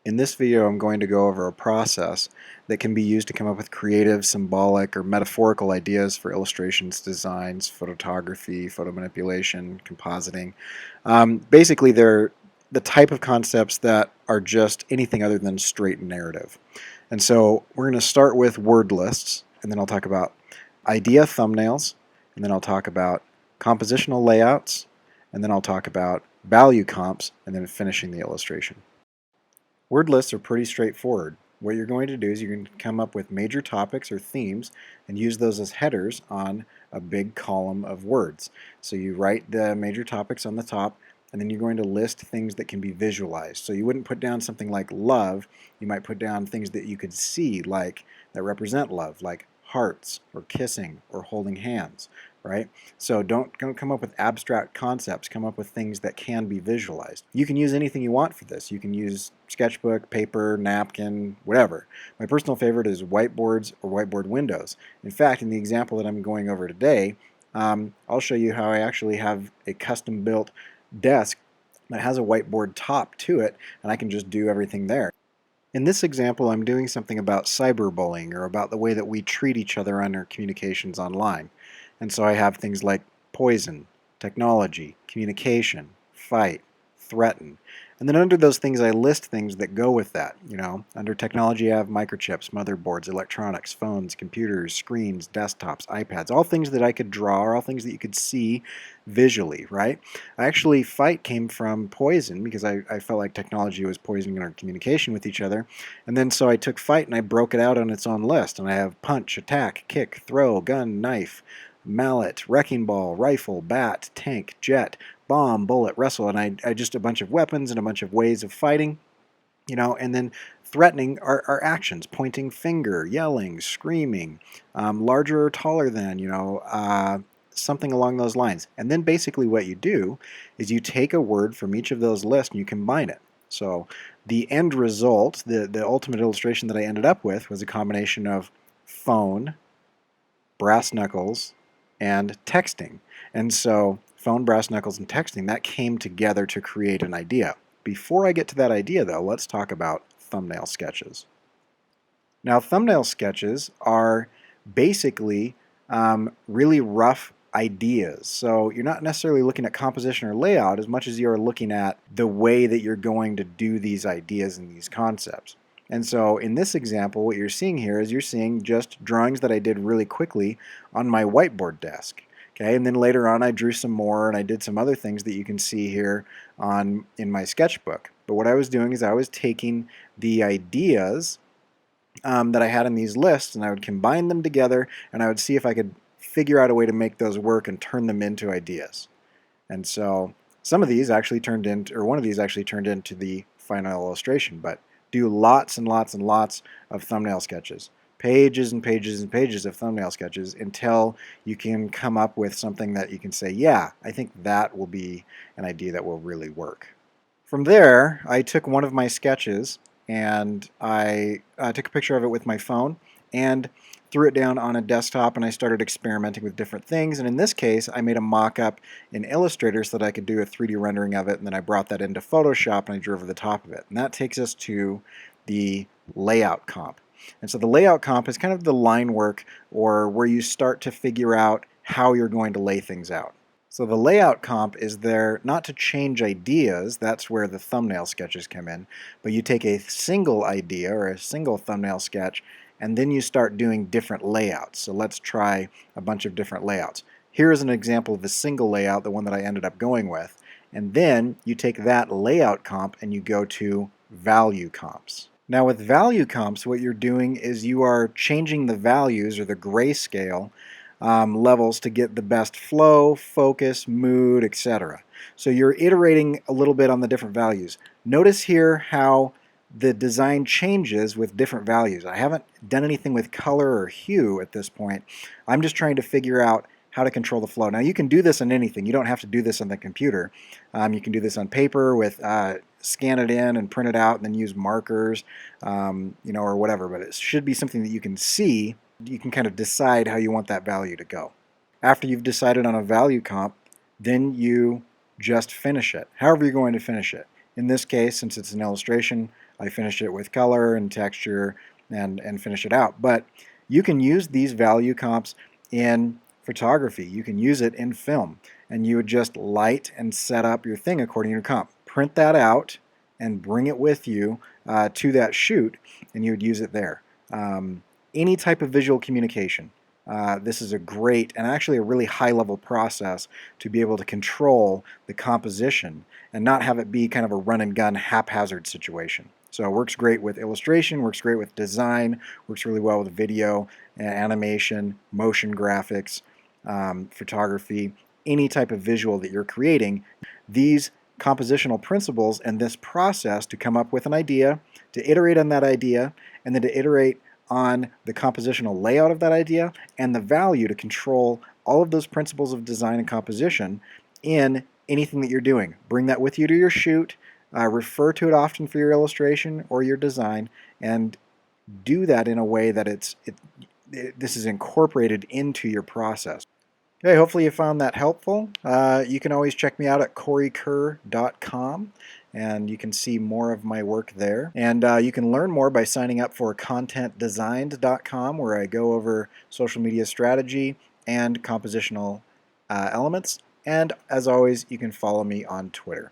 In this video, I'm going to go over a process that can be used to come up with creative, symbolic, or metaphorical ideas for illustrations, designs, photography, photo manipulation, compositing. Basically, they're the type of concepts that are just anything other than straight narrative. And so we're going to start with word lists, and then I'll talk about idea thumbnails, and then I'll talk about compositional layouts, and then I'll talk about value comps, and then finishing the illustration. Word lists are pretty straightforward. What you're going to do is you're going to come up with major topics or themes and use those as headers on a big column of words. So you write the major topics on the top, and then you're going to list things that can be visualized. So you wouldn't put down something like love, you might put down things that you could see, like that represent love, like hearts or kissing or holding hands, right? So don't come up with abstract concepts, come up with things that can be visualized. You can use anything you want for this. You can use sketchbook, paper, napkin, whatever. My personal favorite is whiteboards or whiteboard windows. In fact, in the example that I'm going over today, I'll show you how I actually have a custom built desk that has a whiteboard top to it, and I can just do everything there. In this example, I'm doing something about cyberbullying, or about the way that we treat each other on our communications online. And so I have things like poison, technology, communication, fight, threaten. And then under those things, I list things that go with that. Under technology, I have microchips, motherboards, electronics, phones, computers, screens, desktops, iPads, all things that I could draw, or all things that you could see visually, right? Actually, fight came from poison because I felt like technology was poisoning our communication with each other. And then so I took fight and I broke it out on its own list. And I have punch, attack, kick, throw, gun, knife, mallet, wrecking ball, rifle, bat, tank, jet, bomb, bullet, wrestle, and I just a bunch of weapons and a bunch of ways of fighting, and then threatening are actions, pointing finger, yelling, screaming, larger or taller than, something along those lines. And then basically what you do is you take a word from each of those lists and you combine it. So the end result, the ultimate illustration that I ended up with was a combination of phone, brass knuckles, and texting. And so phone, brass knuckles, and texting, that came together to create an idea. Before I get to that idea, though, let's talk about thumbnail sketches. Now, thumbnail sketches are basically really rough ideas. So you're not necessarily looking at composition or layout as much as you're looking at the way that you're going to do these ideas and these concepts. And so in this example, what you're seeing here is you're seeing just drawings that I did really quickly on my whiteboard desk. Okay, and then later on I drew some more and I did some other things that you can see here in my sketchbook. But what I was doing is I was taking the ideas that I had in these lists and I would combine them together and I would see if I could figure out a way to make those work and turn them into ideas. And so some of these actually turned into, or one of these actually turned into the final illustration, but do lots and lots and lots of thumbnail sketches. Pages and pages and pages of thumbnail sketches until you can come up with something that you can say, yeah, I think that will be an idea that will really work. From there, I took one of my sketches and I took a picture of it with my phone and threw it down on a desktop and I started experimenting with different things. And in this case, I made a mock-up in Illustrator so that I could do a 3D rendering of it, and then I brought that into Photoshop and I drew over the top of it. And that takes us to the layout comp. And so the layout comp is kind of the line work, or where you start to figure out how you're going to lay things out. So the layout comp is there not to change ideas, that's where the thumbnail sketches come in, but you take a single idea or a single thumbnail sketch and then you start doing different layouts. So let's try a bunch of different layouts. Here is an example of a single layout, the one that I ended up going with, and then you take that layout comp and you go to value comps. Now with value comps, what you're doing is you are changing the values or the grayscale levels to get the best flow, focus, mood, etc. So you're iterating a little bit on the different values. Notice here how the design changes with different values. I haven't done anything with color or hue at this point. I'm just trying to figure out how to control the flow. Now you can do this on anything. You don't have to do this on the computer. You can do this on paper with scan it in and print it out and then use markers, or whatever. But it should be something that you can see. You can kind of decide how you want that value to go. After you've decided on a value comp, then you just finish it, however you're going to finish it. In this case, since it's an illustration, I finish it with color and texture and finish it out. But you can use these value comps in photography. You can use it in film, and you would just light and set up your thing according to your comp. Print that out and bring it with you to that shoot, and you would use it there. Any type of visual communication. This is a great and actually a really high-level process to be able to control the composition and not have it be kind of a run-and-gun haphazard situation. So it works great with illustration, works great with design, works really well with video, animation, motion graphics, photography, any type of visual that you're creating. These compositional principles and this process to come up with an idea, to iterate on that idea, and then to iterate on the compositional layout of that idea and the value to control all of those principles of design and composition in anything that you're doing. Bring that with you to your shoot, refer to it often for your illustration or your design, and do that in a way that this is incorporated into your process. Okay, hopefully you found that helpful. You can always check me out at CoreyKerr.com, and you can see more of my work there. And you can learn more by signing up for ContentDesigned.com, where I go over social media strategy and compositional elements. And as always, you can follow me on Twitter.